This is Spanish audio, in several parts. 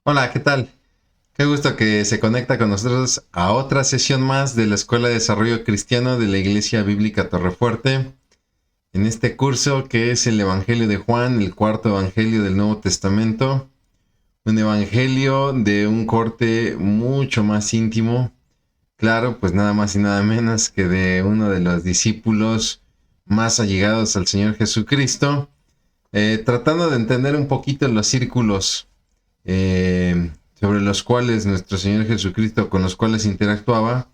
Hola, ¿qué tal? Qué gusto que se conecta con nosotros a otra sesión más de la Escuela de Desarrollo Cristiano de la Iglesia Bíblica Torrefuerte. En este curso que es el Evangelio de Juan, el cuarto Evangelio del Nuevo Testamento. Un Evangelio de un corte mucho más íntimo. Claro, pues nada más y nada menos que de uno de los discípulos más allegados al Señor Jesucristo. Tratando de entender un poquito los círculos sobre los cuales nuestro Señor Jesucristo, con los cuales interactuaba,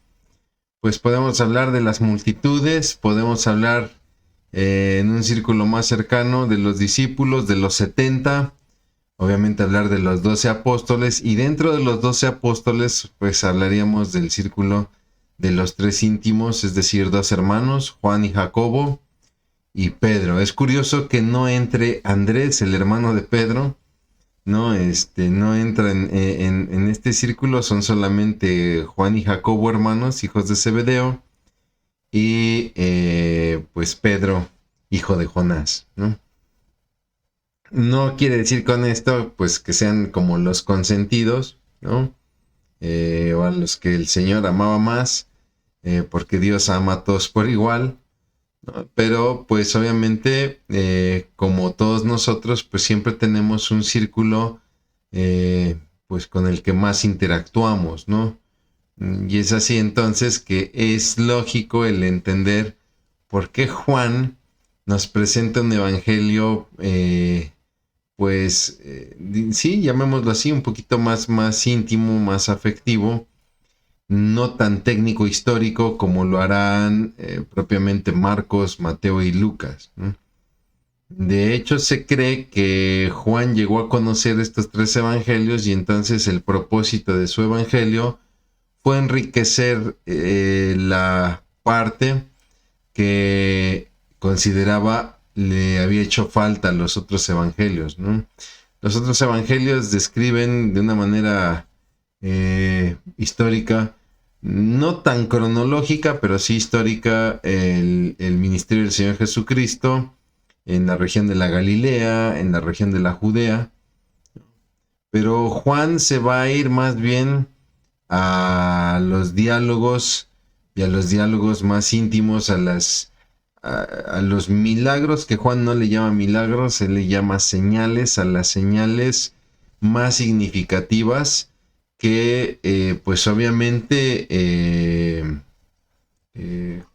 pues podemos hablar de las multitudes, podemos hablar en un círculo más cercano de los discípulos, de los 70, obviamente hablar de los 12 apóstoles, y dentro de los 12 apóstoles, pues hablaríamos del círculo de los tres íntimos, es decir, dos hermanos, Juan y Jacobo, y Pedro. Es curioso que no entre Andrés, el hermano de Pedro, no entra en este círculo, son solamente Juan y Jacobo, hermanos, hijos de Zebedeo, y pues Pedro, hijo de Jonás, ¿no? No quiere decir con esto, pues, que sean como los consentidos, ¿no? O a los que el Señor amaba más, porque Dios ama a todos por igual, ¿no? Pero, pues, obviamente, como todos nosotros, pues siempre tenemos un círculo eh, pues con el que más interactuamos, ¿no? Y es así entonces que es lógico el entender por qué Juan nos presenta un evangelio, sí, llamémoslo así, un poquito más íntimo, más afectivo, no tan técnico histórico como lo harán propiamente Marcos, Mateo y Lucas, ¿no? De hecho, se cree que Juan llegó a conocer estos tres evangelios y entonces el propósito de su evangelio fue enriquecer la parte que consideraba le había hecho falta a los otros evangelios, ¿no? Los otros evangelios describen de una manera histórica, no tan cronológica, pero sí histórica, el ministerio del Señor Jesucristo en la región de la Galilea, en la región de la Judea. Pero Juan se va a ir más bien a los diálogos y a los diálogos más íntimos, a los milagros, que Juan no le llama milagros, él le llama señales, a las señales más significativas que pues obviamente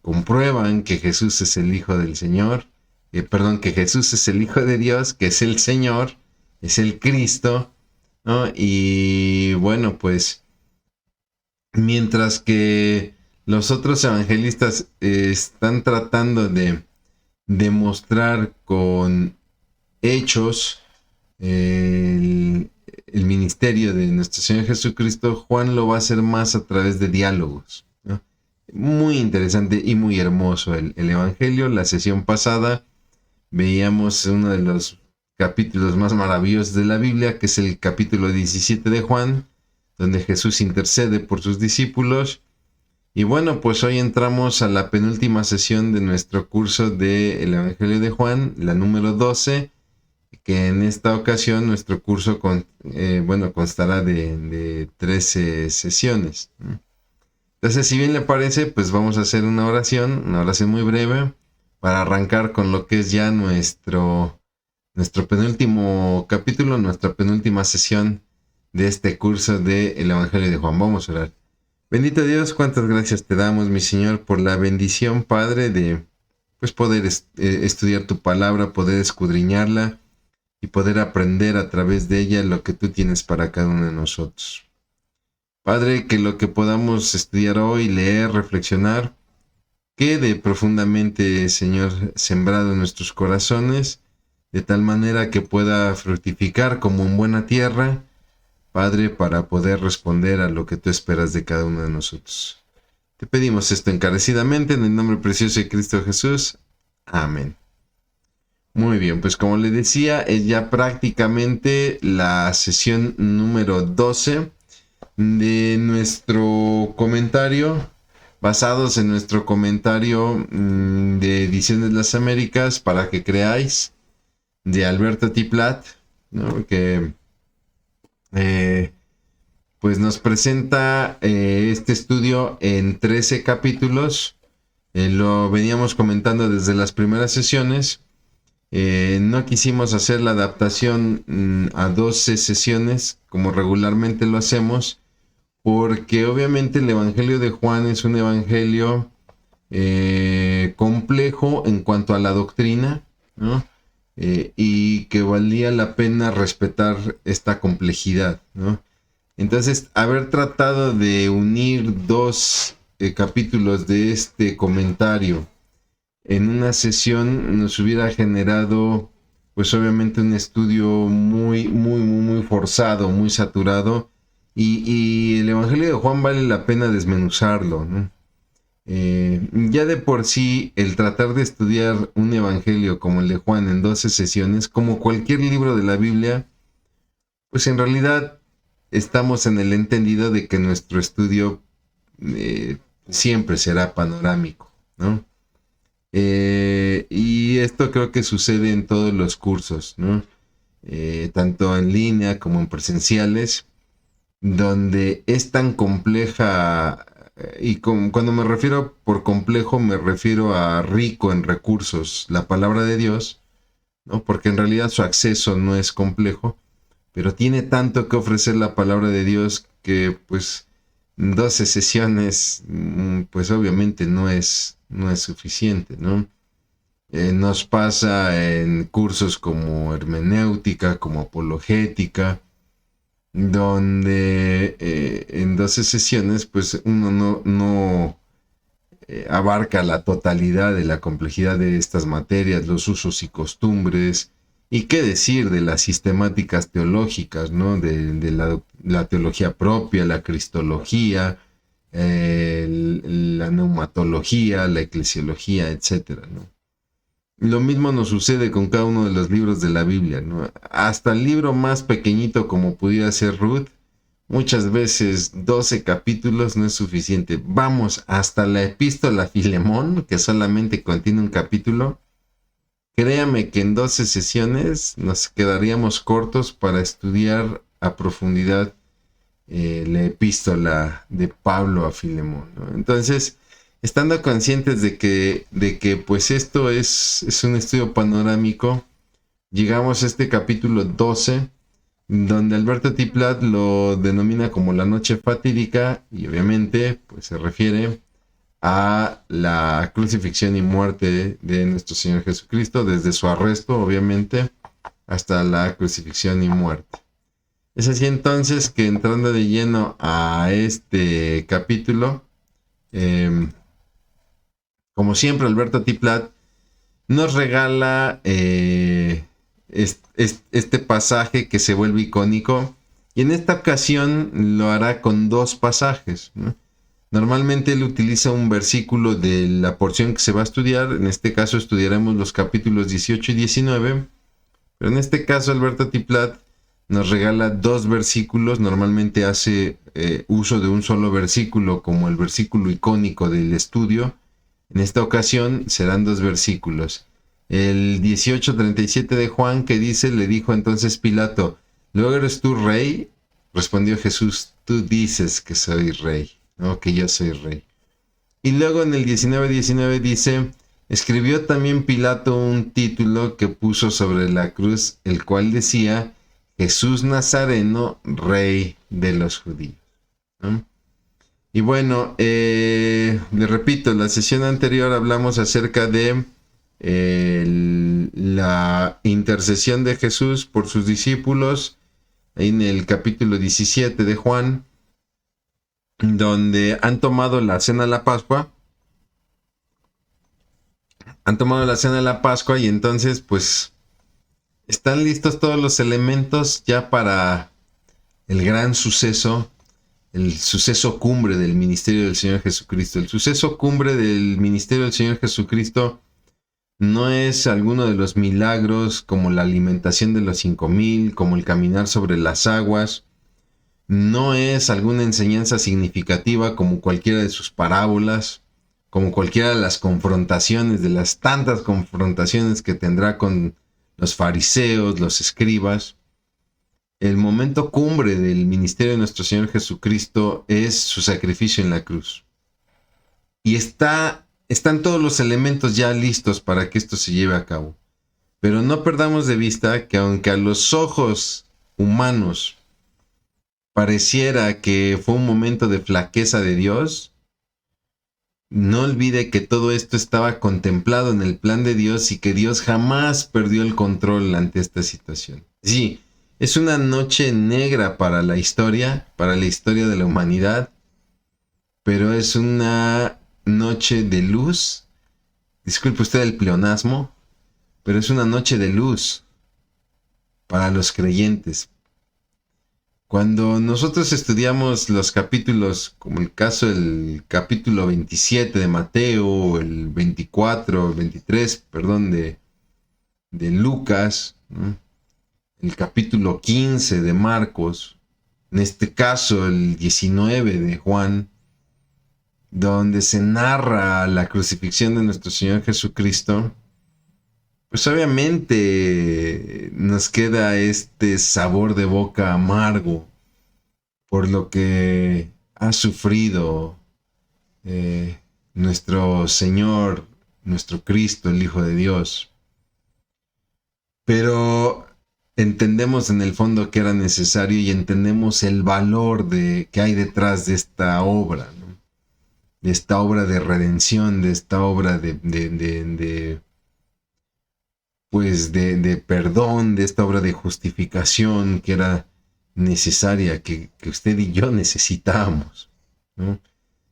comprueban que Jesús es el Hijo del Señor, perdón, que Jesús es el Hijo de Dios, que es el Señor, es el Cristo, ¿no? Y bueno, pues mientras que los otros evangelistas están tratando de demostrar con hechos el ministerio de nuestro Señor Jesucristo, Juan lo va a hacer más a través de diálogos, ¿no? Muy interesante y muy hermoso el Evangelio. La sesión pasada veíamos uno de los capítulos más maravillosos de la Biblia, que es el capítulo 17 de Juan, donde Jesús intercede por sus discípulos. Y bueno, pues hoy entramos a la penúltima sesión de nuestro curso del Evangelio de Juan, la número 12, que en esta ocasión nuestro curso constará de 13 sesiones. Entonces, si bien le parece, pues vamos a hacer una oración muy breve, para arrancar con lo que es ya nuestro penúltimo capítulo, nuestra penúltima sesión de este curso del Evangelio de Juan. Vamos a orar. Bendito Dios, cuántas gracias te damos, mi Señor, por la bendición, Padre, de pues poder estudiar tu palabra, poder escudriñarla y poder aprender a través de ella lo que tú tienes para cada uno de nosotros. Padre, que lo que podamos estudiar hoy, leer, reflexionar, quede profundamente, Señor, sembrado en nuestros corazones, de tal manera que pueda fructificar como en buena tierra, Padre, para poder responder a lo que tú esperas de cada uno de nosotros. Te pedimos esto encarecidamente en el nombre precioso de Cristo Jesús. Amén. Muy bien, pues como le decía, es ya prácticamente la sesión número 12 de nuestro comentario, basados en nuestro comentario de Ediciones de las Américas, para que creáis, de Alberto T. Platt, ¿no? Que eh, pues nos presenta este estudio en 13 capítulos. Lo veníamos comentando desde las primeras sesiones. No quisimos hacer la adaptación a 12 sesiones como regularmente lo hacemos, porque obviamente el Evangelio de Juan es un evangelio complejo en cuanto a la doctrina, ¿no? Y que valía la pena respetar esta complejidad, ¿no? Entonces, haber tratado de unir dos capítulos de este comentario en una sesión nos hubiera generado, pues obviamente, un estudio muy forzado, muy saturado, y el Evangelio de Juan vale la pena desmenuzarlo, ¿no? Ya de por sí, el tratar de estudiar un evangelio como el de Juan en 12 sesiones, como cualquier libro de la Biblia, pues en realidad estamos en el entendido de que nuestro estudio siempre será panorámico, ¿no? Y esto creo que sucede en todos los cursos, ¿no? Tanto en línea como en presenciales, donde es tan compleja, cuando me refiero por complejo, me refiero a rico en recursos, la palabra de Dios, ¿no? Porque en realidad su acceso no es complejo, pero tiene tanto que ofrecer la palabra de Dios que pues 12 sesiones, pues obviamente no es suficiente, ¿no? Nos pasa en cursos como hermenéutica, como apologética, donde en 12 sesiones pues uno no abarca la totalidad de la complejidad de estas materias, los usos y costumbres, y qué decir de las sistemáticas teológicas, ¿no? De la teología propia, la cristología, la neumatología, la eclesiología, etcétera, ¿no? Lo mismo nos sucede con cada uno de los libros de la Biblia, ¿no? Hasta el libro más pequeñito como pudiera ser Ruth, muchas veces 12 capítulos no es suficiente. Vamos hasta la epístola a Filemón, que solamente contiene un capítulo. Créame que en 12 sesiones nos quedaríamos cortos para estudiar a profundidad la epístola de Pablo a Filemón, ¿no? Entonces, estando conscientes de que pues esto es un estudio panorámico, llegamos a este capítulo 12, donde Alberto T. Platt lo denomina como la noche fatídica, y obviamente pues se refiere a la crucifixión y muerte de nuestro Señor Jesucristo, desde su arresto obviamente hasta la crucifixión y muerte. Es así entonces que, entrando de lleno a este capítulo, como siempre, Alberto T. Platt nos regala este pasaje que se vuelve icónico, y en esta ocasión lo hará con dos pasajes, ¿no? Normalmente él utiliza un versículo de la porción que se va a estudiar. En este caso estudiaremos los capítulos 18 y 19, pero en este caso Alberto T. Platt nos regala dos versículos. Normalmente hace uso de un solo versículo como el versículo icónico del estudio. En esta ocasión serán dos versículos. El 18:37 de Juan, que dice: le dijo entonces Pilato, ¿luego eres tú rey? Respondió Jesús: tú dices que soy rey, ¿no? Que yo soy rey. Y luego en el 19:19 dice: escribió también Pilato un título que puso sobre la cruz, el cual decía: Jesús Nazareno, rey de los judíos, ¿no? Y bueno, le repito, en la sesión anterior hablamos acerca de la intercesión de Jesús por sus discípulos, ahí en el capítulo 17 de Juan, donde han tomado la cena de la Pascua. Han tomado la cena de la Pascua y entonces pues están listos todos los elementos ya para el gran suceso, el suceso cumbre del ministerio del Señor Jesucristo. El suceso cumbre del ministerio del Señor Jesucristo no es alguno de los milagros como la alimentación de los 5,000, como el caminar sobre las aguas. No es alguna enseñanza significativa como cualquiera de sus parábolas, como cualquiera de las confrontaciones, de las tantas confrontaciones que tendrá con los fariseos, los escribas. el momento cumbre del ministerio de nuestro Señor Jesucristo es su sacrificio en la cruz. Y están todos los elementos ya listos para que esto se lleve a cabo. Pero no perdamos de vista que aunque a los ojos humanos pareciera que fue un momento de flaqueza de Dios, no olvide que todo esto estaba contemplado en el plan de Dios y que Dios jamás perdió el control ante esta situación. Sí, es una noche negra para la historia de la humanidad, pero es una noche de luz. Disculpe usted el pleonasmo, pero es una noche de luz para los creyentes. Cuando nosotros estudiamos los capítulos, como el caso del capítulo 27 de Mateo, el 23, de Lucas, ¿no? El capítulo 15 de Marcos, en este caso el 19 de Juan, donde se narra la crucifixión de nuestro Señor Jesucristo, pues obviamente nos queda este sabor de boca amargo por lo que ha sufrido nuestro Señor, nuestro Cristo, el Hijo de Dios. Pero entendemos en el fondo que era necesario y entendemos el valor que hay detrás de esta obra, ¿no? De esta obra de redención, de esta obra de perdón, de esta obra de justificación que era necesaria, que usted y yo necesitábamos, ¿no?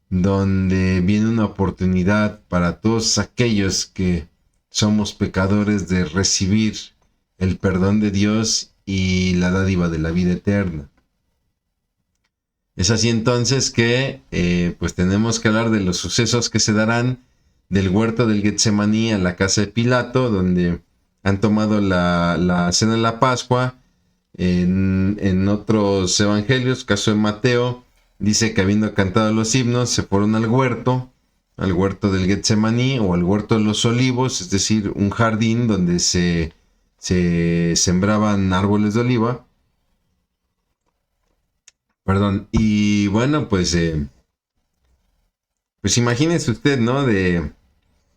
Donde viene una oportunidad para todos aquellos que somos pecadores de recibir el perdón de Dios y la dádiva de la vida eterna. Es así entonces que pues tenemos que hablar de los sucesos que se darán del huerto del Getsemaní a la casa de Pilato, donde han tomado la cena de la Pascua. En otros evangelios, caso de Mateo, dice que habiendo cantado los himnos, se fueron al huerto del Getsemaní o al huerto de los olivos, es decir, un jardín donde se sembraban árboles de oliva. Y bueno, pues imagínese usted, ¿no? De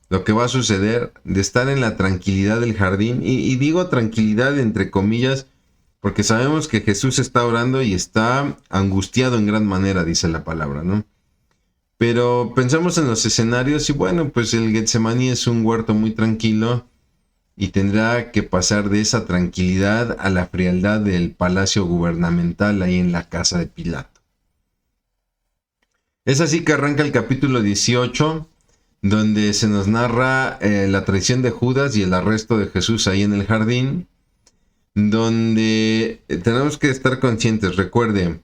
lo que va a suceder, de estar en la tranquilidad del jardín, y digo tranquilidad entre comillas, porque sabemos que Jesús está orando y está angustiado en gran manera, dice la palabra, ¿no? Pero pensamos en los escenarios y bueno, pues el Getsemaní es un huerto muy tranquilo y tendrá que pasar de esa tranquilidad a la frialdad del palacio gubernamental ahí en la casa de Pilato. Es así que arranca el capítulo 18, donde se nos narra la traición de Judas y el arresto de Jesús ahí en el jardín, donde tenemos que estar conscientes. Recuerde,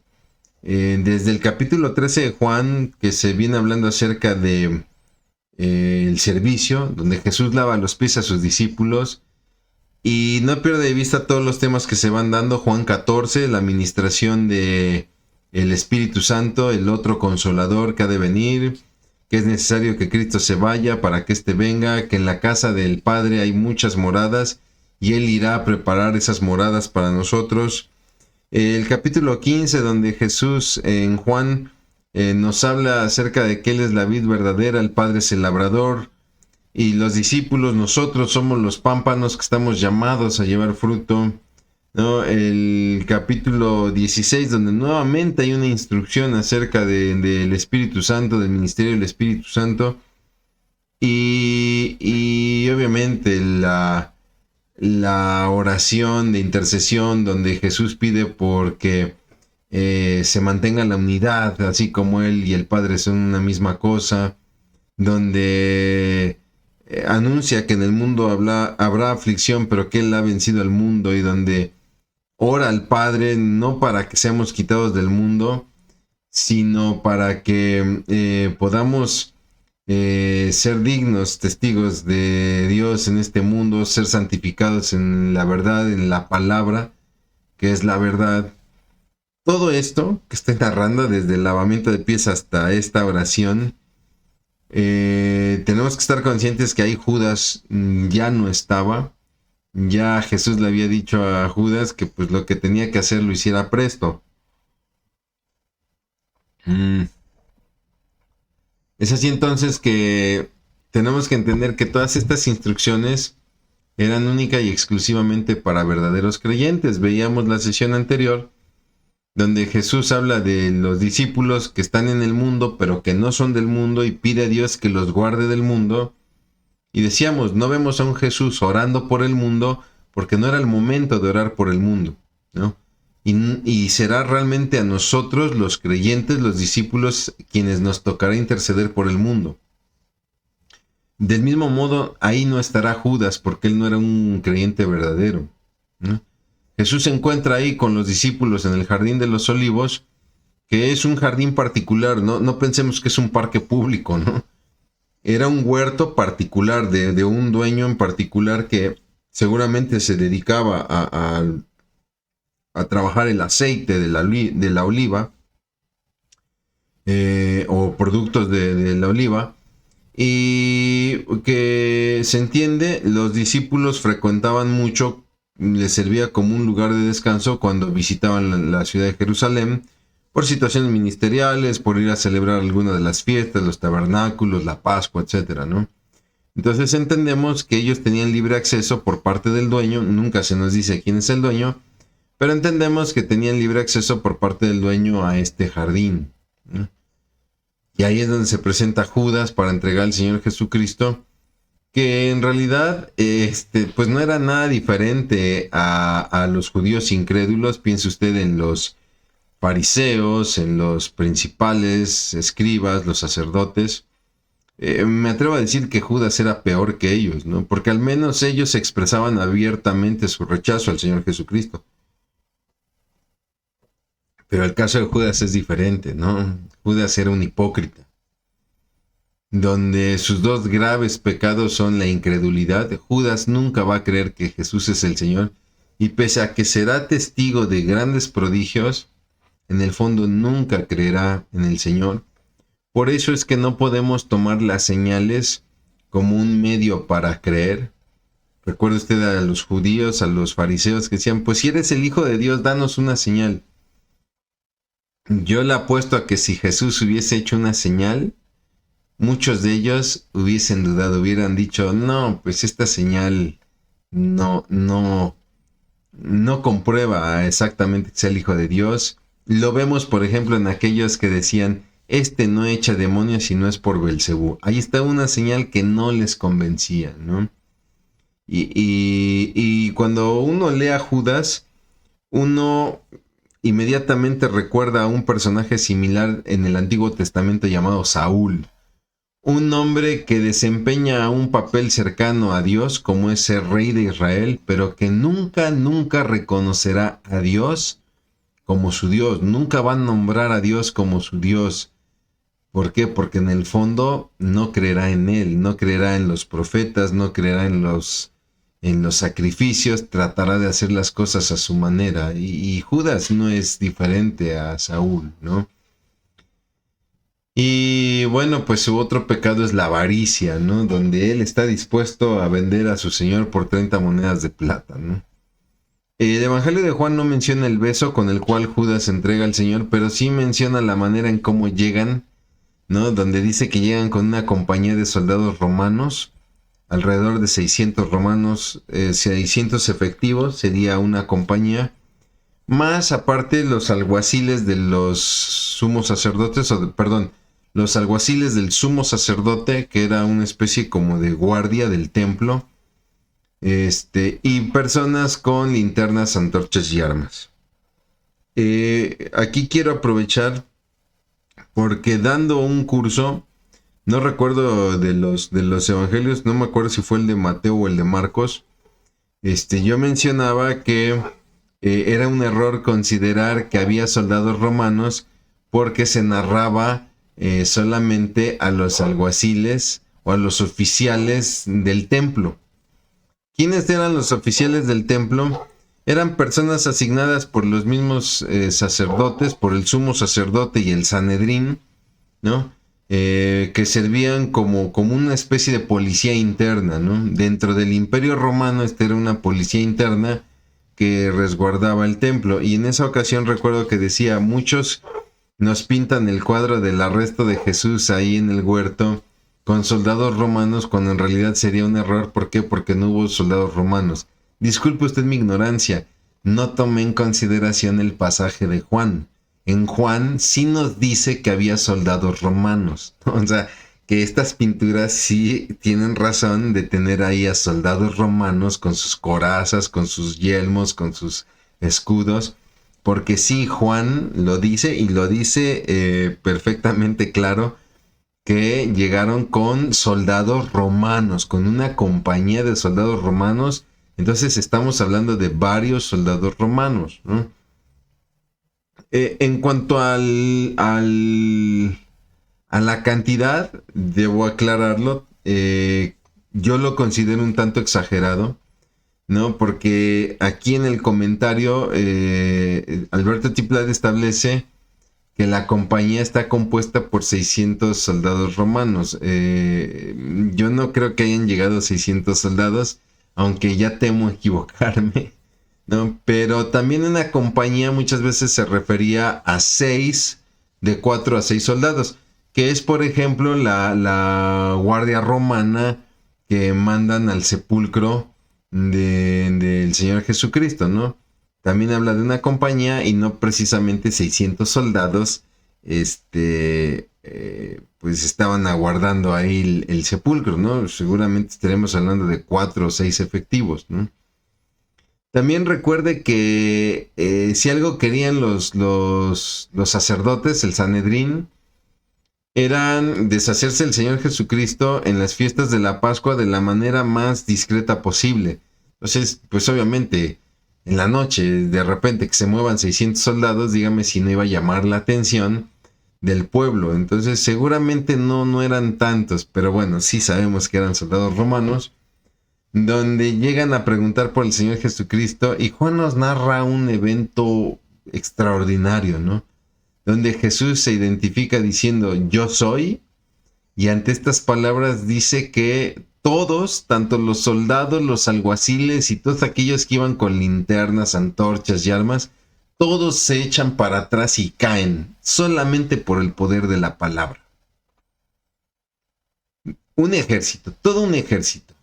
desde el capítulo 13 de Juan, que se viene hablando acerca de el servicio, donde Jesús lava los pies a sus discípulos, y no pierde de vista todos los temas que se van dando. Juan 14, la administración de el Espíritu Santo, el otro consolador que ha de venir, que es necesario que Cristo se vaya para que éste venga, que en la casa del Padre hay muchas moradas y Él irá a preparar esas moradas para nosotros. El capítulo 15, donde Jesús en Juan nos habla acerca de que Él es la vid verdadera, el Padre es el labrador, y los discípulos, nosotros somos los pámpanos que estamos llamados a llevar fruto, ¿no? El capítulo 16, donde nuevamente hay una instrucción acerca del Espíritu Santo, del ministerio del Espíritu Santo, y obviamente la oración de intercesión, donde Jesús pide porque se mantenga la unidad, así como Él y el Padre son una misma cosa, donde anuncia que en el mundo habrá aflicción, pero que Él ha vencido al mundo, y donde ora al Padre no para que seamos quitados del mundo, sino para que podamos ser dignos testigos de Dios en este mundo, ser santificados en la verdad, en la palabra, que es la verdad. Todo esto que estoy narrando, desde el lavamiento de pies hasta esta oración, tenemos que estar conscientes que ahí Judas ya no estaba, Ya Jesús le había dicho a Judas que pues lo que tenía que hacer lo hiciera presto. Es así entonces que tenemos que entender que todas estas instrucciones eran única y exclusivamente para verdaderos creyentes. Veíamos la sesión anterior donde Jesús habla de los discípulos que están en el mundo pero que no son del mundo y pide a Dios que los guarde del mundo. Y decíamos, no vemos a un Jesús orando por el mundo porque no era el momento de orar por el mundo, ¿no? Y será realmente a nosotros, los creyentes, los discípulos, quienes nos tocará interceder por el mundo. Del mismo modo, ahí no estará Judas porque él no era un creyente verdadero, ¿no? Jesús se encuentra ahí con los discípulos en el Jardín de los Olivos, que es un jardín particular, no pensemos que es un parque público, ¿no? Era un huerto particular de un dueño en particular que seguramente se dedicaba a trabajar el aceite de la oliva o productos de la oliva, y que se entiende, los discípulos frecuentaban mucho, les servía como un lugar de descanso cuando visitaban la ciudad de Jerusalén, por situaciones ministeriales, por ir a celebrar alguna de las fiestas, los tabernáculos, la Pascua, etcétera, ¿no? Entonces entendemos que ellos tenían libre acceso por parte del dueño, nunca se nos dice quién es el dueño, pero entendemos que tenían libre acceso por parte del dueño a este jardín, ¿no? Y ahí es donde se presenta Judas para entregar al Señor Jesucristo, que en realidad pues no era nada diferente a los judíos incrédulos. Piense usted en los fariseos, en los principales escribas, los sacerdotes. Me atrevo a decir que Judas era peor que ellos, ¿no? Porque al menos ellos expresaban abiertamente su rechazo al Señor Jesucristo. Pero el caso de Judas es diferente, ¿no? Judas era un hipócrita, donde sus dos graves pecados son la incredulidad. Judas nunca va a creer que Jesús es el Señor, y pese a que será testigo de grandes prodigios, en el fondo nunca creerá en el Señor. Por eso es que no podemos tomar las señales como un medio para creer. Recuerde usted a los judíos, a los fariseos que decían, pues si eres el Hijo de Dios, danos una señal. Yo le apuesto a que si Jesús hubiese hecho una señal, muchos de ellos hubiesen dudado, hubieran dicho, no, pues esta señal no comprueba exactamente que sea el Hijo de Dios. Lo vemos, por ejemplo, en aquellos que decían, este no echa demonios si no es por Belcebú. Ahí está una señal que no les convencía, ¿no? Y cuando uno lee a Judas, uno inmediatamente recuerda a un personaje similar en el Antiguo Testamento llamado Saúl. Un hombre que desempeña un papel cercano a Dios como es ser rey de Israel, pero que nunca reconocerá a Dios como su Dios. Nunca va a nombrar a Dios como su Dios. ¿Por qué? Porque en el fondo no creerá en Él, no creerá en los profetas, no creerá en los sacrificios, tratará de hacer las cosas a su manera. Y Judas no es diferente a Saúl, ¿no? Y bueno, pues su otro pecado es la avaricia, ¿no? Donde él está dispuesto a vender a su Señor por 30 monedas de plata, ¿no? El Evangelio de Juan no menciona el beso con el cual Judas entrega al Señor, pero sí menciona la manera en cómo llegan, ¿no? Donde dice que llegan con una compañía de soldados romanos, alrededor de 600 romanos, 600 efectivos, sería una compañía, más aparte los alguaciles de los sumos sacerdotes, los alguaciles del sumo sacerdote, que era una especie como de guardia del templo, y personas con linternas, antorchas y armas. Aquí quiero aprovechar porque dando un curso, no recuerdo de los evangelios, no me acuerdo si fue el de Mateo o el de Marcos, yo mencionaba que era un error considerar que había soldados romanos porque se narraba solamente a los alguaciles o a los oficiales del templo. ¿Quiénes eran los oficiales del templo? Eran personas asignadas por los mismos sacerdotes, por el sumo sacerdote y el Sanedrín, ¿no? que servían como una especie de policía interna, ¿no? Dentro del Imperio Romano, esta era una policía interna que resguardaba el templo. Y en esa ocasión recuerdo que decía, muchos nos pintan el cuadro del arresto de Jesús ahí en el huerto con soldados romanos, cuando en realidad sería un error. ¿Por qué? Porque no hubo soldados romanos. Disculpe usted mi ignorancia, no tomé en consideración el pasaje de Juan. En Juan sí nos dice que había soldados romanos, ¿no? O sea, que estas pinturas sí tienen razón de tener ahí a soldados romanos con sus corazas, con sus yelmos, con sus escudos, porque sí, Juan lo dice y lo dice perfectamente claro, que llegaron con soldados romanos, con una compañía de soldados romanos. Entonces estamos hablando de varios soldados romanos, ¿no? En cuanto a la cantidad, debo aclararlo, yo lo considero un tanto exagerado, ¿no? Porque aquí en el comentario, Alberto Tiplad establece que la compañía está compuesta por 600 soldados romanos. Yo no creo que hayan llegado 600 soldados, aunque ya temo equivocarme, ¿no? Pero también una compañía muchas veces se refería a 6, de 4 a 6 soldados, que es por ejemplo la guardia romana que mandan al sepulcro del Señor Jesucristo, ¿no? También habla de una compañía y no precisamente 600 soldados, pues estaban aguardando ahí el sepulcro, ¿no? Seguramente estaremos hablando de 4 o 6 efectivos, ¿no? También recuerde que si algo querían los sacerdotes, el Sanedrín, eran deshacerse del Señor Jesucristo en las fiestas de la Pascua de la manera más discreta posible. Entonces, pues obviamente, en la noche, de repente que se muevan 600 soldados, dígame si no iba a llamar la atención del pueblo. Entonces, seguramente no eran tantos, pero bueno, sí sabemos que eran soldados romanos, donde llegan a preguntar por el Señor Jesucristo, y Juan nos narra un evento extraordinario, ¿no? Donde Jesús se identifica diciendo yo soy, y ante estas palabras dice que todos, tanto los soldados, los alguaciles y todos aquellos que iban con linternas, antorchas y armas, todos se echan para atrás y caen solamente por el poder de la palabra. Un ejército, todo un ejército,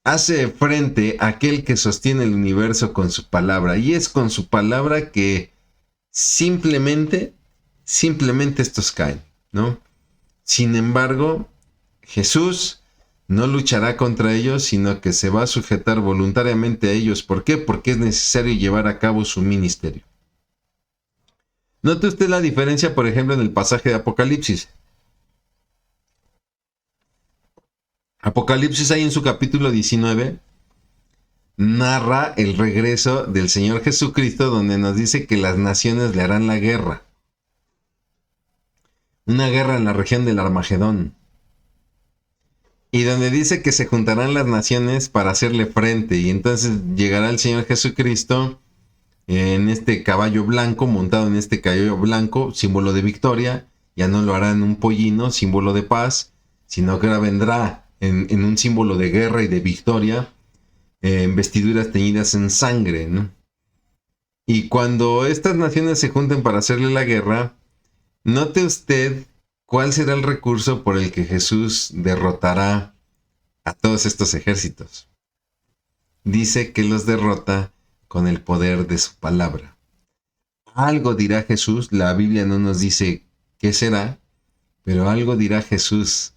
hace frente a aquel que sostiene el universo con su palabra, y es con su palabra que simplemente estos caen, ¿no? Sin embargo, Jesús no luchará contra ellos, sino que se va a sujetar voluntariamente a ellos. ¿Por qué? Porque es necesario llevar a cabo su ministerio. Note usted la diferencia, por ejemplo, en el pasaje de Apocalipsis. Apocalipsis, ahí en su capítulo 19, narra el regreso del Señor Jesucristo, donde nos dice que las naciones le harán la guerra. Una guerra en la región del Armagedón. Y donde dice que se juntarán las naciones para hacerle frente. Y entonces llegará el Señor Jesucristo en este caballo blanco, montado en este caballo blanco, símbolo de victoria. Ya no lo hará en un pollino, símbolo de paz, sino que ahora vendrá en un símbolo de guerra y de victoria, en vestiduras teñidas en sangre, ¿no? Y cuando estas naciones se junten para hacerle la guerra, note usted cuál será el recurso por el que Jesús derrotará a todos estos ejércitos. Dice que los derrota con el poder de su palabra. Algo dirá Jesús, la Biblia no nos dice qué será, pero algo dirá Jesús,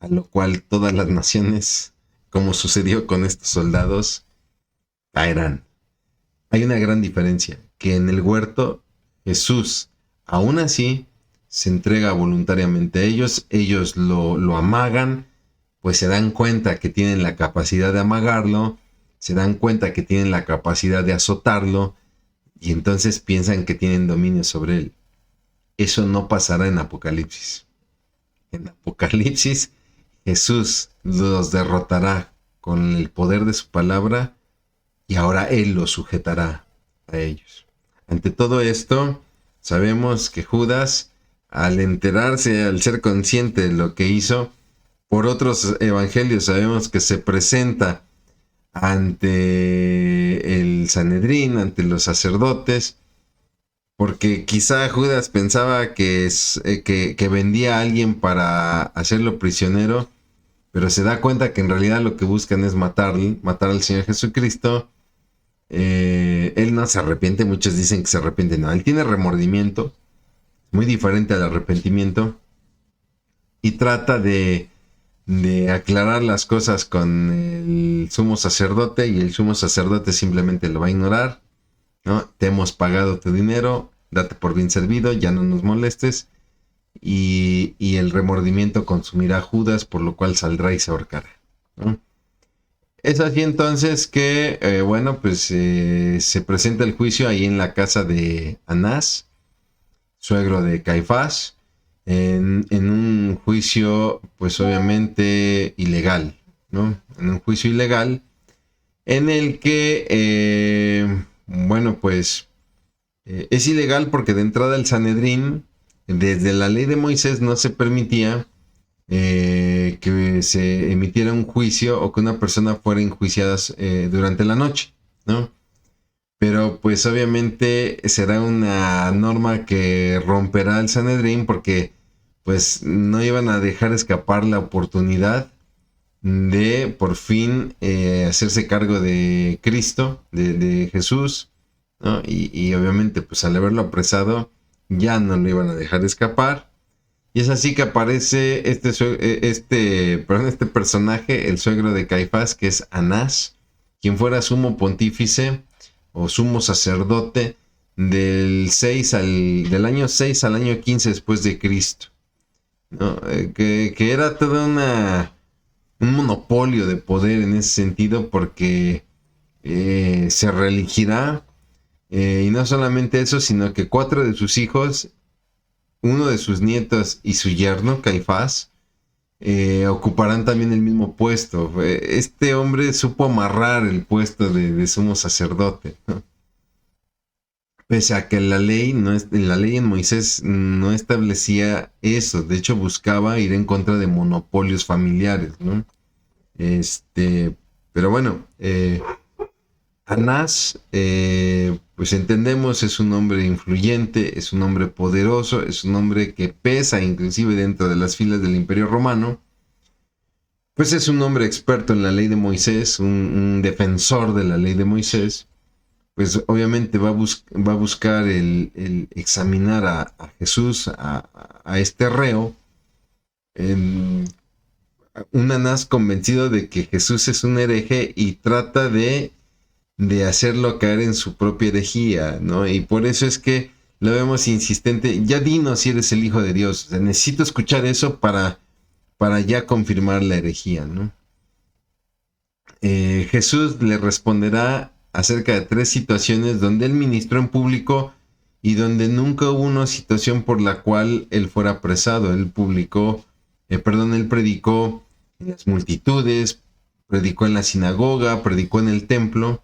a lo cual todas las naciones, como sucedió con estos soldados, caerán. Hay una gran diferencia, que en el huerto Jesús, aún así, se entrega voluntariamente a ellos. Ellos lo amagan, pues se dan cuenta que tienen la capacidad de amagarlo, se dan cuenta que tienen la capacidad de azotarlo, y entonces piensan que tienen dominio sobre él. Eso no pasará en Apocalipsis. En Apocalipsis, Jesús los derrotará con el poder de su palabra, y ahora él los sujetará a ellos. Ante todo esto, sabemos que Judas al enterarse, al ser consciente de lo que hizo, por otros evangelios sabemos que se presenta ante el Sanedrín, ante los sacerdotes, porque quizá Judas pensaba que vendía a alguien para hacerlo prisionero, pero se da cuenta que en realidad lo que buscan es matar al Señor Jesucristo. Él no se arrepiente, muchos dicen que se arrepiente, no, él tiene remordimiento, muy diferente al arrepentimiento, y trata de aclarar las cosas con el sumo sacerdote, y el sumo sacerdote simplemente lo va a ignorar, ¿no? Te hemos pagado tu dinero, date por bien servido, ya no nos molestes, y el remordimiento consumirá a Judas, por lo cual saldrá y se ahorcará, ¿no? Es así entonces que, se presenta el juicio ahí en la casa de Anás, suegro de Caifás, en un juicio, pues obviamente ilegal, ¿no? En un juicio ilegal en el que, es ilegal porque de entrada el Sanedrín, desde la ley de Moisés, no se permitía que se emitiera un juicio o que una persona fuera enjuiciada durante la noche, ¿no? Pero pues obviamente será una norma que romperá el Sanedrín porque pues no iban a dejar escapar la oportunidad de por fin hacerse cargo de Cristo, de Jesús, ¿no? Y obviamente pues al haberlo apresado ya no lo iban a dejar escapar. Y es así que aparece este personaje, el suegro de Caifás, que es Anás, quien fuera sumo pontífice o sumo sacerdote del año 6 al año 15 después de Cristo, ¿no? Que era toda un monopolio de poder en ese sentido, porque se reelegirá, y no solamente eso, sino que 4 de sus hijos, uno de sus nietos y su yerno, Caifás, ocuparán también el mismo puesto. Este hombre supo amarrar el puesto de sumo sacerdote, ¿no? Pese a que la ley en Moisés no establecía eso, de hecho buscaba ir en contra de monopolios familiares, ¿no? Pero bueno, Anás, pues entendemos, es un hombre influyente, es un hombre poderoso, es un hombre que pesa inclusive dentro de las filas del Imperio Romano. Pues es un hombre experto en la ley de Moisés, un defensor de la ley de Moisés. Pues obviamente va a buscar el examinar a Jesús, a este reo, un Anás convencido de que Jesús es un hereje y trata de hacerlo caer en su propia herejía, ¿no? Y por eso es que lo vemos insistente: ya dinos si eres el Hijo de Dios. O sea, necesito escuchar eso para ya confirmar la herejía, ¿no? Jesús le responderá acerca de 3 situaciones donde él ministró en público y donde nunca hubo una situación por la cual él fuera apresado. Él predicó en las multitudes, predicó en la sinagoga, predicó en el templo.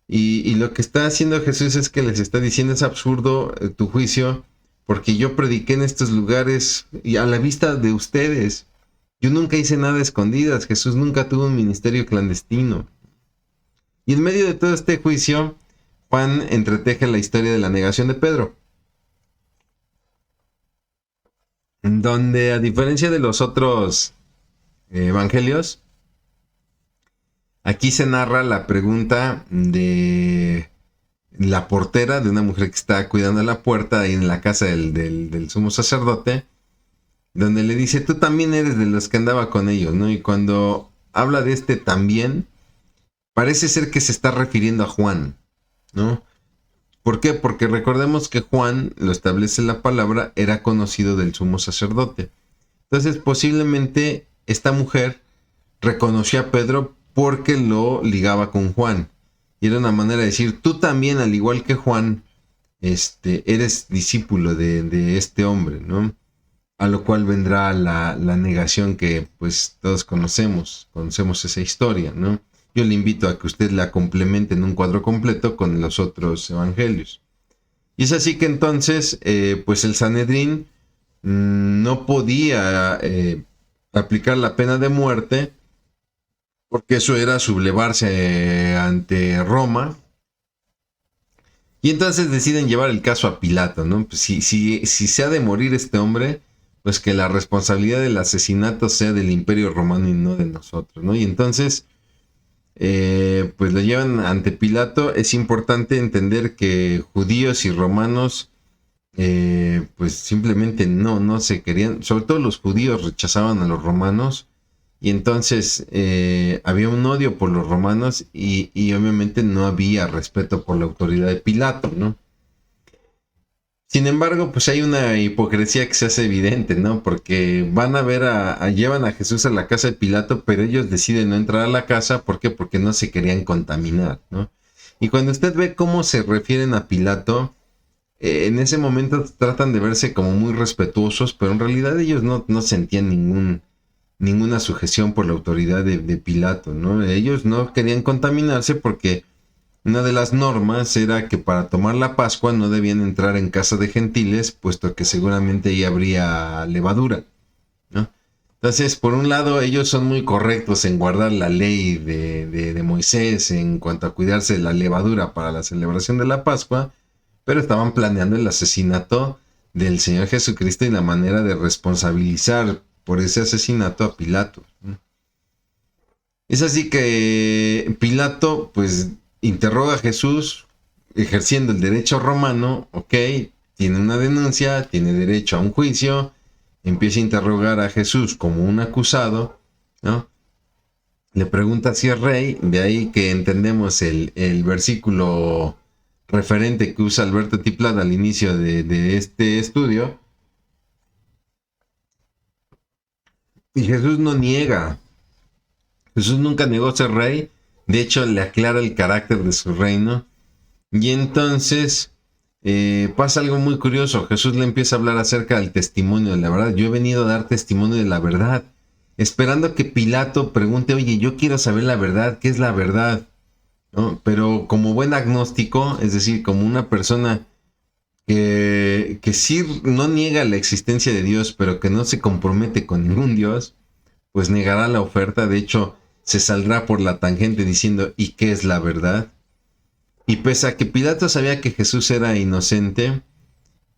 Y lo que está haciendo Jesús es que les está diciendo: es absurdo tu juicio, porque yo prediqué en estos lugares y a la vista de ustedes. Yo nunca hice nada a escondidas. Jesús nunca tuvo un ministerio clandestino. Y en medio de todo este juicio, Juan entreteje la historia de la negación de Pedro, donde, a diferencia de los otros evangelios, aquí se narra la pregunta de la portera, de una mujer que está cuidando la puerta ahí en la casa del sumo sacerdote, donde le dice: tú también eres de los que andaba con ellos, ¿no? Y cuando habla de este también, parece ser que se está refiriendo a Juan, ¿no? ¿Por qué? Porque recordemos que Juan, lo establece la palabra, era conocido del sumo sacerdote. Entonces, posiblemente esta mujer reconoció a Pedro porque lo ligaba con Juan. Y era una manera de decir: tú también, al igual que Juan, eres discípulo de este hombre, ¿no? A lo cual vendrá la negación que pues todos conocemos esa historia, ¿no? Yo le invito a que usted la complemente en un cuadro completo con los otros evangelios. Y es así que entonces, pues el Sanedrín no podía aplicar la pena de muerte, porque eso era sublevarse ante Roma. Y entonces deciden llevar el caso a Pilato, ¿no? Pues si se ha de morir este hombre, pues que la responsabilidad del asesinato sea del Imperio Romano y no de nosotros, ¿no? Y entonces, pues lo llevan ante Pilato. Es importante entender que judíos y romanos, pues simplemente no se querían, sobre todo los judíos rechazaban a los romanos, y entonces había un odio por los romanos y obviamente no había respeto por la autoridad de Pilato, ¿no? Sin embargo, pues hay una hipocresía que se hace evidente, ¿no? Porque van a ver llevan a Jesús a la casa de Pilato, pero ellos deciden no entrar a la casa. ¿Por qué? Porque no se querían contaminar, ¿no? Y cuando usted ve cómo se refieren a Pilato, en ese momento tratan de verse como muy respetuosos, pero en realidad ellos no sentían ninguna sujeción por la autoridad de Pilato, ¿no? Ellos no querían contaminarse porque una de las normas era que para tomar la Pascua no debían entrar en casa de gentiles, puesto que seguramente ahí habría levadura, ¿no? Entonces, por un lado, ellos son muy correctos en guardar la ley de Moisés en cuanto a cuidarse de la levadura para la celebración de la Pascua, pero estaban planeando el asesinato del Señor Jesucristo y la manera de responsabilizar por ese asesinato a Pilato. Es así que Pilato, pues, interroga a Jesús ejerciendo el derecho romano. Ok, tiene una denuncia, tiene derecho a un juicio, empieza a interrogar a Jesús como un acusado, ¿no? Le pregunta si es rey, de ahí que entendemos el versículo referente que usa Alberto Tiplada al inicio de este estudio. Y Jesús no niega, Jesús nunca negó ser rey, de hecho le aclara el carácter de su reino. Y entonces pasa algo muy curioso. Jesús le empieza a hablar acerca del testimonio de la verdad. Yo he venido a dar testimonio de la verdad, esperando que Pilato pregunte, oye, yo quiero saber la verdad, ¿qué es la verdad? ¿No? Pero como buen agnóstico, es decir, como una persona que sí no niega la existencia de Dios, pero que no se compromete con ningún Dios, pues negará la oferta. De hecho, se saldrá por la tangente diciendo, ¿y qué es la verdad? Y pese a que Pilato sabía que Jesús era inocente,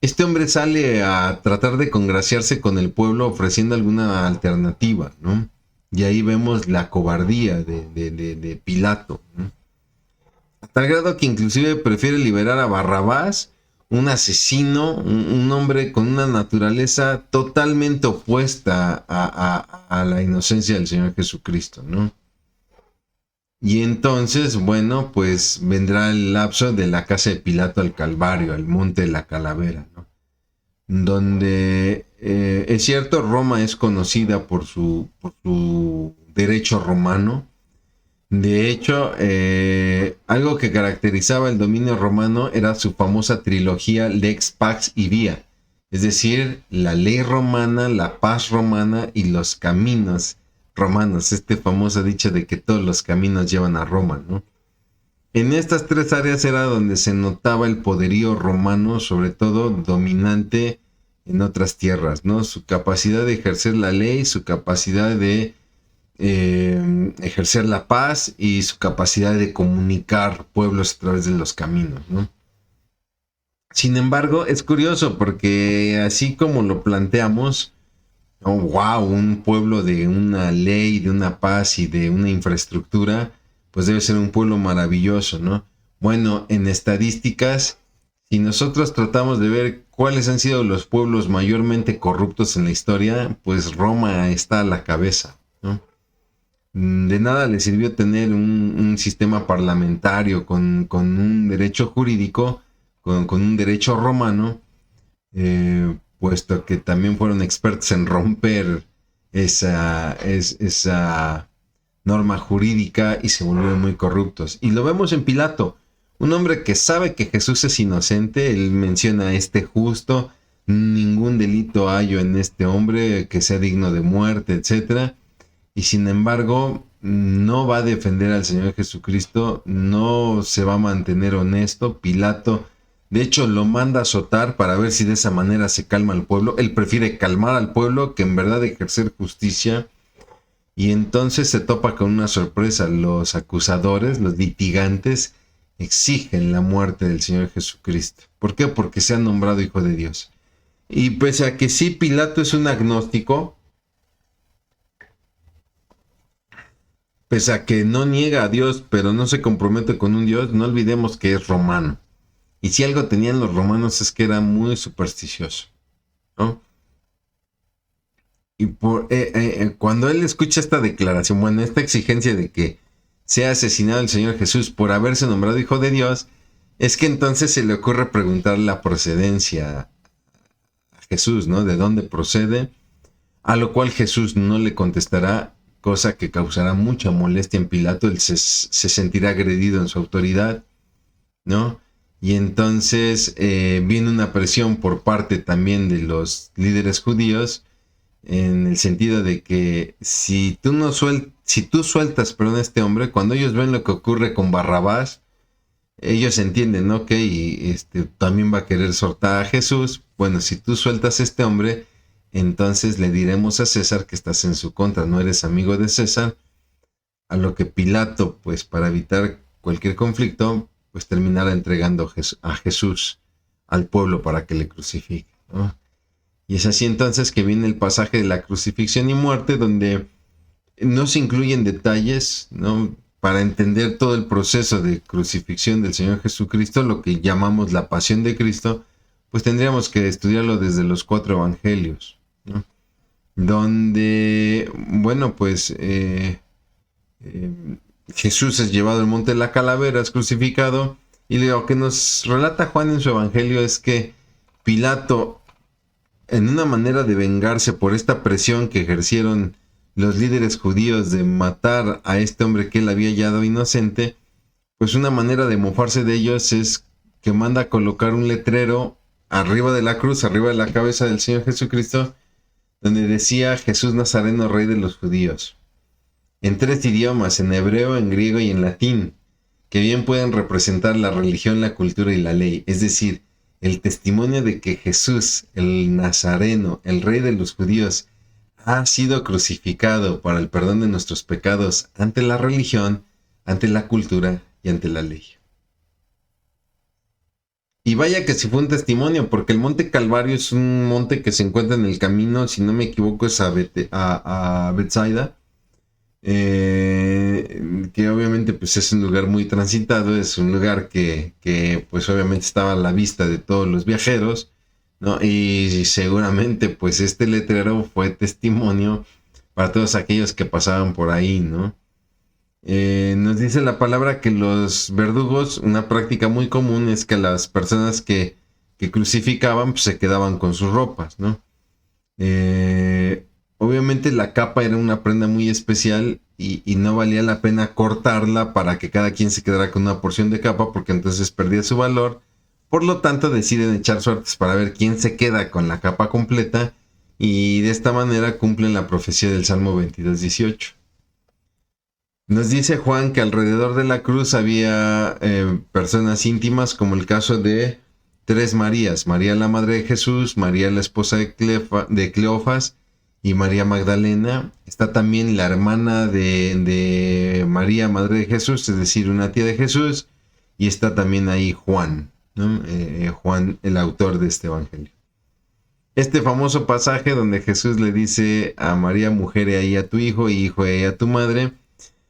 este hombre sale a tratar de congraciarse con el pueblo ofreciendo alguna alternativa, ¿no? Y ahí vemos la cobardía de Pilato, ¿no? A tal grado que inclusive prefiere liberar a Barrabás, un asesino, un hombre con una naturaleza totalmente opuesta a la inocencia del Señor Jesucristo, ¿no? Y entonces, bueno, pues vendrá el lapso de la casa de Pilato al Calvario, al monte de la calavera, ¿no? Donde es cierto, Roma es conocida por su derecho romano. De hecho, algo que caracterizaba el dominio romano era su famosa trilogía Lex, Pax y Via, es decir, la ley romana, la paz romana y los caminos romanos, este famoso dicho de que todos los caminos llevan a Roma, ¿no? En estas tres áreas era donde se notaba el poderío romano, sobre todo dominante en otras tierras, ¿no? Su capacidad de ejercer la ley, su capacidad de ejercer la paz y su capacidad de comunicar pueblos a través de los caminos, ¿no? Sin embargo, es curioso porque así como lo planteamos, oh, wow, un pueblo de una ley, de una paz y de una infraestructura, pues debe ser un pueblo maravilloso, ¿no? Bueno, en estadísticas, si nosotros tratamos de ver cuáles han sido los pueblos mayormente corruptos en la historia, pues Roma está a la cabeza, ¿no? De nada le sirvió tener un sistema parlamentario con un derecho jurídico, con un derecho romano, puesto que también fueron expertos en romper esa norma jurídica y se volvieron muy corruptos. Y lo vemos en Pilato, un hombre que sabe que Jesús es inocente. Él menciona a este justo, ningún delito hallo en este hombre que sea digno de muerte, etcétera. Y sin embargo, no va a defender al Señor Jesucristo, no se va a mantener honesto. Pilato De hecho, lo manda a azotar para ver si de esa manera se calma al pueblo. Él prefiere calmar al pueblo que en verdad ejercer justicia. Y entonces se topa con una sorpresa. Los acusadores, los litigantes, exigen la muerte del Señor Jesucristo. ¿Por qué? Porque se ha nombrado Hijo de Dios. Y pese a que sí, Pilato es un agnóstico, pese a que no niega a Dios, pero no se compromete con un Dios, no olvidemos que es romano. Y si algo tenían los romanos es que era muy supersticioso, ¿no? Y cuando él escucha esta declaración, bueno, esta exigencia de que sea asesinado el Señor Jesús por haberse nombrado Hijo de Dios, es que entonces se le ocurre preguntar la procedencia a Jesús, ¿no? ¿De dónde procede? A lo cual Jesús no le contestará, cosa que causará mucha molestia en Pilato. Él se sentirá agredido en su autoridad, ¿no? Y entonces viene una presión por parte también de los líderes judíos, en el sentido de que si tú sueltas, perdón, a este hombre, cuando ellos ven lo que ocurre con Barrabás, ellos entienden, ¿no? Que también va a querer soltar a Jesús. Bueno, si tú sueltas a este hombre, entonces le diremos a César que estás en su contra, no eres amigo de César. A lo que Pilato, pues para evitar cualquier conflicto, pues terminará entregando a Jesús al pueblo para que le crucifique, ¿no? Y es así entonces que viene el pasaje de la crucifixión y muerte, donde no se incluyen detalles, ¿no? Para entender todo el proceso de crucifixión del Señor Jesucristo, lo que llamamos la pasión de Cristo, pues tendríamos que estudiarlo desde los 4 evangelios, ¿no? Donde, bueno, pues Jesús es llevado al monte de la calavera, es crucificado, y lo que nos relata Juan en su evangelio es que Pilato, en una manera de vengarse por esta presión que ejercieron los líderes judíos de matar a este hombre que él había hallado inocente, pues una manera de mofarse de ellos es que manda a colocar un letrero arriba de la cruz, arriba de la cabeza del Señor Jesucristo, donde decía Jesús Nazareno, Rey de los Judíos, en 3 idiomas, en hebreo, en griego y en latín, que bien pueden representar la religión, la cultura y la ley, es decir, el testimonio de que Jesús, el Nazareno, el Rey de los Judíos, ha sido crucificado para el perdón de nuestros pecados ante la religión, ante la cultura y ante la ley. Y vaya que si fue un testimonio, porque el Monte Calvario es un monte que se encuentra en el camino, si no me equivoco, es a Bethsaida, que obviamente pues es un lugar muy transitado, es un lugar que pues obviamente estaba a la vista de todos los viajeros, ¿no? Y seguramente pues este letrero fue testimonio para todos aquellos que pasaban por ahí, ¿no? Nos dice la palabra que los verdugos, una práctica muy común es que las personas que crucificaban pues, se quedaban con sus ropas, ¿no? Obviamente la capa era una prenda muy especial y no valía la pena cortarla para que cada quien se quedara con una porción de capa, porque entonces perdía su valor. Por lo tanto deciden echar suertes para ver quién se queda con la capa completa, y de esta manera cumplen la profecía del Salmo 22:18. Nos dice Juan que alrededor de la cruz había personas íntimas, como el caso de 3 Marías: María la madre de Jesús, María la esposa de Cleofas y María Magdalena. Está también la hermana de María, madre de Jesús, es decir, una tía de Jesús, y está también ahí Juan, ¿no? Juan, el autor de este evangelio. Este famoso pasaje donde Jesús le dice a María: mujer, he ahí a tu hijo, y hijo, he ahí a tu madre,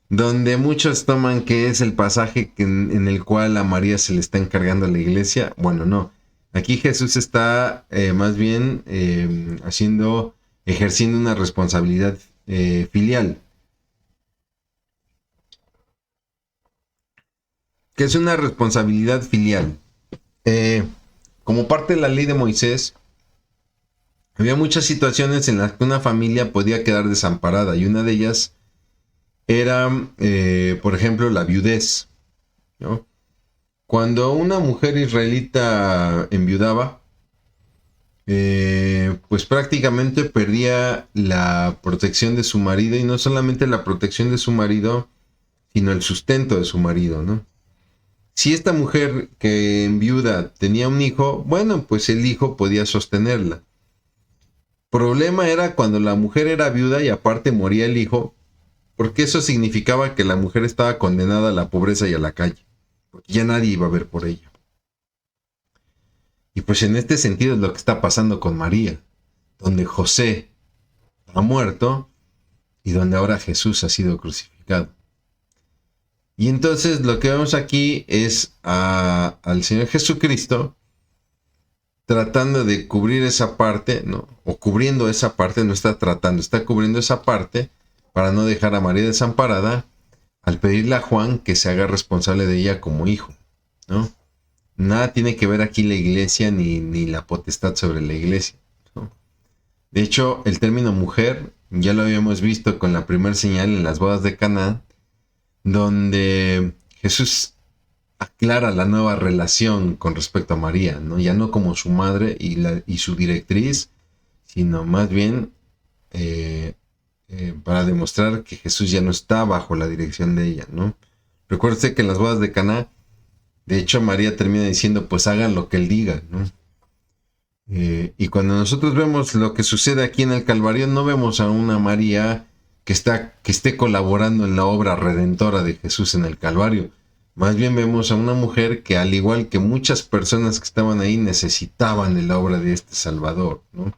donde muchos toman que es el pasaje en el cual a María se le está encargando a la iglesia. Bueno, no. Aquí Jesús está más bien ejerciendo una responsabilidad filial. ¿Qué es una responsabilidad filial? Como parte de la ley de Moisés, había muchas situaciones en las que una familia podía quedar desamparada, y una de ellas era, por ejemplo, la viudez, ¿no? Cuando una mujer israelita enviudaba, pues prácticamente perdía la protección de su marido, y no solamente la protección de su marido, sino el sustento de su marido, ¿no? Si esta mujer que en viuda tenía un hijo, bueno, pues el hijo podía sostenerla. Problema era cuando la mujer era viuda y aparte moría el hijo, porque eso significaba que la mujer estaba condenada a la pobreza y a la calle, porque ya nadie iba a ver por ella. Y pues en este sentido es lo que está pasando con María, donde José ha muerto y donde ahora Jesús ha sido crucificado. Y entonces lo que vemos aquí es al Señor Jesucristo tratando de cubrir esa parte, ¿no? O cubriendo esa parte, no está tratando, está cubriendo esa parte para no dejar a María desamparada al pedirle a Juan que se haga responsable de ella como hijo, ¿no? Nada tiene que ver aquí la iglesia ni la potestad sobre la iglesia, ¿no? De hecho, el término mujer ya lo habíamos visto con la primera señal en las bodas de Caná, donde Jesús aclara la nueva relación con respecto a María, ¿no? Ya no como su madre y su directriz, sino más bien para demostrar que Jesús ya no está bajo la dirección de ella, ¿no? Recuérdese que en las bodas de Caná, de hecho María termina diciendo, pues hagan lo que él diga, ¿no? Y cuando nosotros vemos lo que sucede aquí en el Calvario, no vemos a una María que esté colaborando en la obra redentora de Jesús en el Calvario. Más bien vemos a una mujer que, al igual que muchas personas que estaban ahí, necesitaban de la obra de este Salvador, ¿no?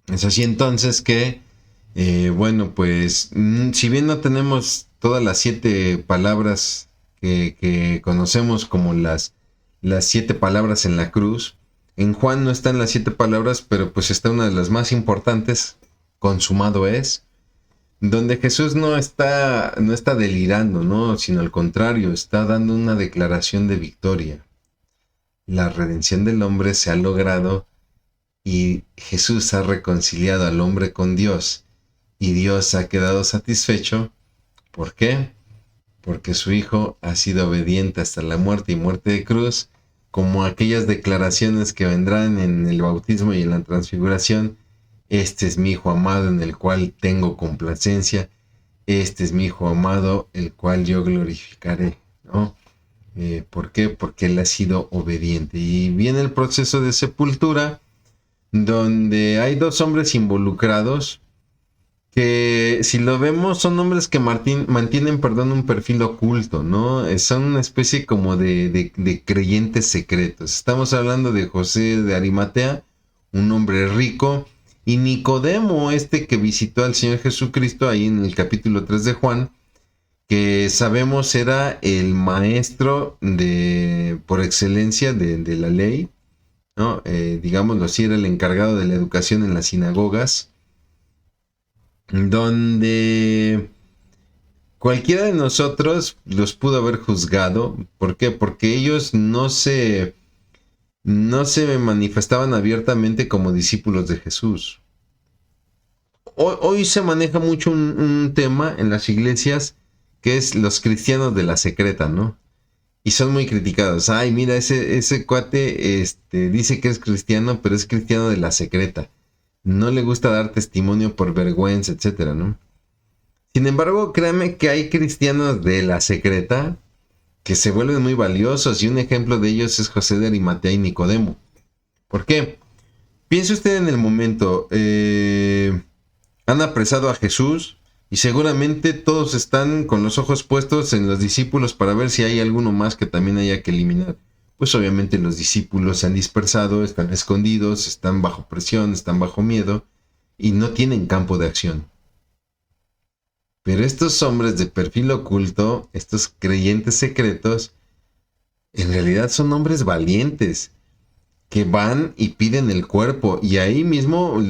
Es así entonces que, bueno, pues, si bien no tenemos todas las 7 palabras que conocemos como las 7 palabras en la cruz, en Juan no están las 7 palabras, pero pues está una de las más importantes, consumado es, donde Jesús no está delirando, ¿no? Sino al contrario, está dando una declaración de victoria. La redención del hombre se ha logrado y Jesús ha reconciliado al hombre con Dios y Dios ha quedado satisfecho. ¿Por qué? Porque su Hijo ha sido obediente hasta la muerte y muerte de cruz, como aquellas declaraciones que vendrán en el bautismo y en la transfiguración. Este es mi Hijo amado en el cual tengo complacencia. Este es mi Hijo amado, el cual yo glorificaré, ¿no? ¿Por qué? Porque Él ha sido obediente. Y viene el proceso de sepultura, donde hay 2 hombres involucrados, que si lo vemos son hombres que mantienen, un perfil oculto, ¿no? Son una especie como de creyentes secretos. Estamos hablando de José de Arimatea, un hombre rico, y Nicodemo, que visitó al Señor Jesucristo ahí en el capítulo 3 de Juan, que sabemos era el maestro por excelencia de la ley, ¿no? Digámoslo así, era el encargado de la educación en las sinagogas, donde cualquiera de nosotros los pudo haber juzgado. ¿Por qué? Porque ellos no se manifestaban abiertamente como discípulos de Jesús. Hoy se maneja mucho un tema en las iglesias que es los cristianos de la secreta, ¿no? Y son muy criticados. Ay, mira, ese cuate dice que es cristiano, pero es cristiano de la secreta. No le gusta dar testimonio por vergüenza, etcétera, ¿no? Sin embargo, créanme que hay cristianos de la secreta que se vuelven muy valiosos, y un ejemplo de ellos es José de Arimatea y Nicodemo. ¿Por qué? Piense usted en el momento, han apresado a Jesús y seguramente todos están con los ojos puestos en los discípulos para ver si hay alguno más que también haya que eliminar. Pues obviamente los discípulos se han dispersado, están escondidos, están bajo presión, están bajo miedo y no tienen campo de acción. Pero estos hombres de perfil oculto, estos creyentes secretos, en realidad son hombres valientes que van y piden el cuerpo, y ahí mismo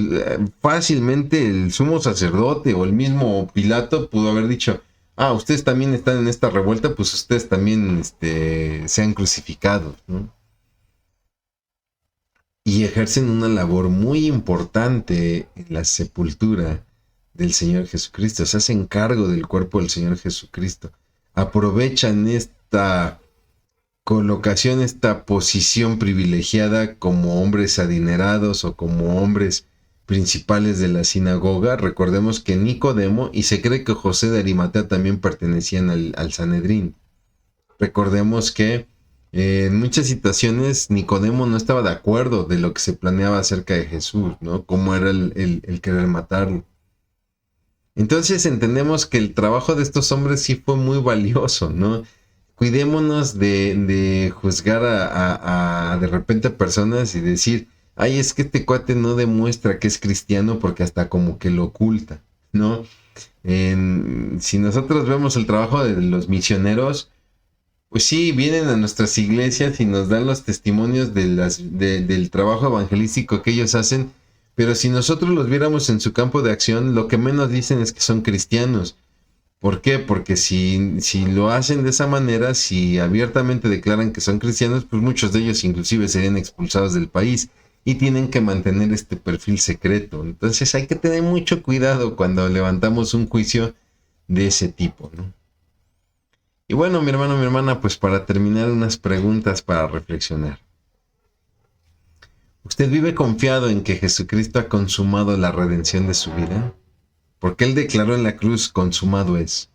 fácilmente el sumo sacerdote o el mismo Pilato pudo haber dicho: ah, ustedes también están en esta revuelta, pues ustedes también sean crucificados, ¿no? Y ejercen una labor muy importante en la sepultura del Señor Jesucristo. Se hacen cargo del cuerpo del Señor Jesucristo. Aprovechan esta colocación, esta posición privilegiada como hombres adinerados o como hombres principales de la sinagoga. Recordemos que Nicodemo, y se cree que José de Arimatea también pertenecían al Sanedrín. Recordemos que en muchas situaciones Nicodemo no estaba de acuerdo de lo que se planeaba acerca de Jesús, ¿no? Cómo era el querer matarlo. Entonces entendemos que el trabajo de estos hombres sí fue muy valioso, ¿no? Cuidémonos de juzgar a de repente personas y decir, ay, es que este cuate no demuestra que es cristiano porque hasta como que lo oculta, ¿no? Si nosotros vemos el trabajo de los misioneros, pues sí, vienen a nuestras iglesias y nos dan los testimonios del trabajo evangelístico que ellos hacen, pero si nosotros los viéramos en su campo de acción, lo que menos dicen es que son cristianos. ¿Por qué? Porque si lo hacen de esa manera, si abiertamente declaran que son cristianos, pues muchos de ellos inclusive serían expulsados del país y tienen que mantener este perfil secreto. Entonces hay que tener mucho cuidado cuando levantamos un juicio de ese tipo, ¿no? Y bueno, mi hermano, mi hermana, pues para terminar, unas preguntas para reflexionar. ¿Usted vive confiado en que Jesucristo ha consumado la redención de su vida? Porque Él declaró en la cruz, consumado es.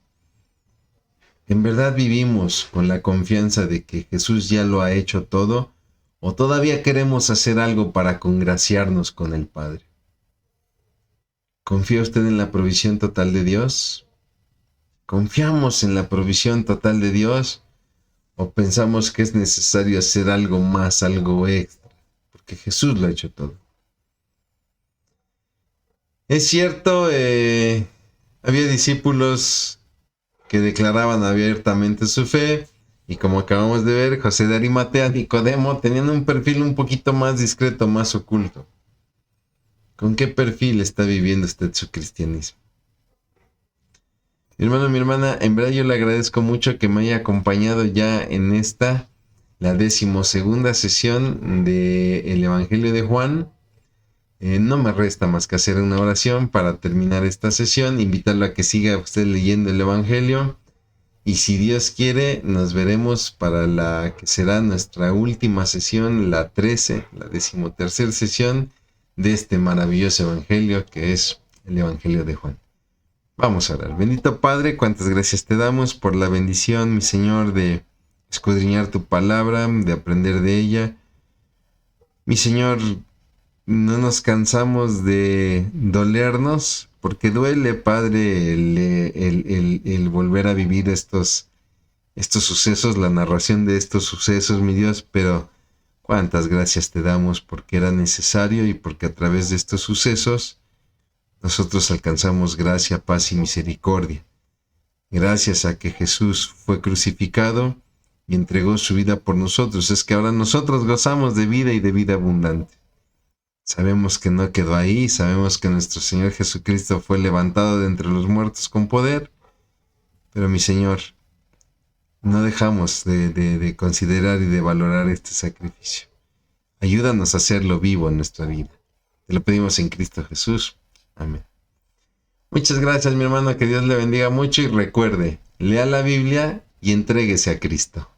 ¿En verdad vivimos con la confianza de que Jesús ya lo ha hecho todo? ¿O todavía queremos hacer algo para congraciarnos con el Padre? ¿Confía usted en la provisión total de Dios? ¿Confiamos en la provisión total de Dios? ¿O pensamos que es necesario hacer algo más, algo extra? Porque Jesús lo ha hecho todo. Es cierto, había discípulos que declaraban abiertamente su fe, y como acabamos de ver, José de Arimatea, Nicodemo, tenían un perfil un poquito más discreto, más oculto. ¿Con qué perfil está viviendo usted su cristianismo? Mi hermano, mi hermana, en verdad yo le agradezco mucho que me haya acompañado ya en esta, la 12ª sesión del Evangelio de Juan. No me resta más que hacer una oración para terminar esta sesión, invitarlo a que siga usted leyendo el Evangelio, y si Dios quiere nos veremos para la que será nuestra última sesión, la 13, la 13ª sesión de este maravilloso Evangelio que es el Evangelio de Juan. Vamos a orar. Bendito Padre, cuántas gracias te damos por la bendición, mi Señor, de escudriñar tu palabra, de aprender de ella. Mi Señor, no nos cansamos de dolernos, porque duele, Padre, el volver a vivir estos sucesos, la narración de estos sucesos, mi Dios, pero cuántas gracias te damos porque era necesario y porque a través de estos sucesos nosotros alcanzamos gracia, paz y misericordia. Gracias a que Jesús fue crucificado y entregó su vida por nosotros, es que ahora nosotros gozamos de vida y de vida abundante. Sabemos que no quedó ahí, sabemos que nuestro Señor Jesucristo fue levantado de entre los muertos con poder, pero mi Señor, no dejamos de considerar y de valorar este sacrificio. Ayúdanos a hacerlo vivo en nuestra vida. Te lo pedimos en Cristo Jesús. Amén. Muchas gracias, mi hermano, que Dios le bendiga mucho y recuerde, lea la Biblia y entréguese a Cristo.